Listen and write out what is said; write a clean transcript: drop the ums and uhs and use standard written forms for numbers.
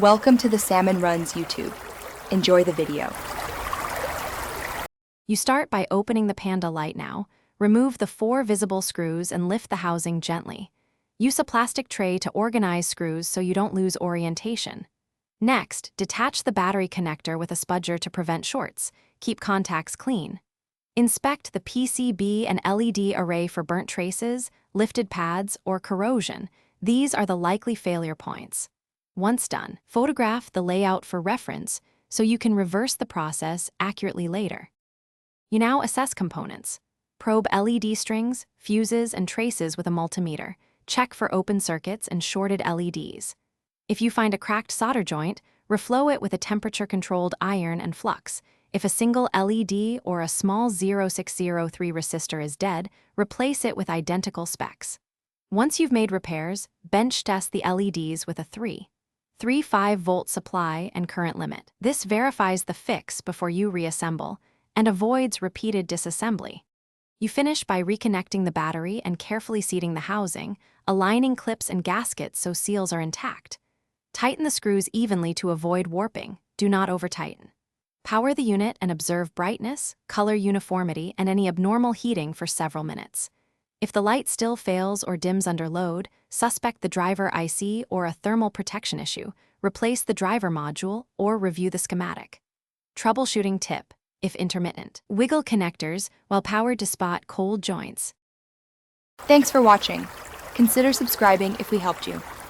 Welcome to the Salmon Runs YouTube. Enjoy the video. You start by opening the Panda Light now. Remove the 4 visible screws and lift the housing gently. Use a plastic tray to organize screws so you don't lose orientation. Next, detach the battery connector with a spudger to prevent shorts. Keep contacts clean. Inspect the PCB and LED array for burnt traces, lifted pads, or corrosion. These are the likely failure points. Once done, photograph the layout for reference so you can reverse the process accurately later. You now assess components. Probe LED strings, fuses, and traces with a multimeter. Check for open circuits and shorted LEDs. If you find a cracked solder joint, reflow it with a temperature-controlled iron and flux. If a single LED or a small 0603 resistor is dead, replace it with identical specs. Once you've made repairs, bench test the LEDs with a 3.5-volt supply and current limit. This verifies the fix before you reassemble and avoids repeated disassembly. You finish by reconnecting the battery and carefully seating the housing, aligning clips and gaskets so seals are intact. Tighten the screws evenly to avoid warping. Do not over-tighten. Power the unit and observe brightness, color uniformity, and any abnormal heating for several minutes. If the light still fails or dims under load, suspect the driver IC or a thermal protection issue. Replace the driver module or review the schematic. Troubleshooting tip: if intermittent, wiggle connectors while powered to spot cold joints. Thanks for watching. Consider subscribing if we helped you.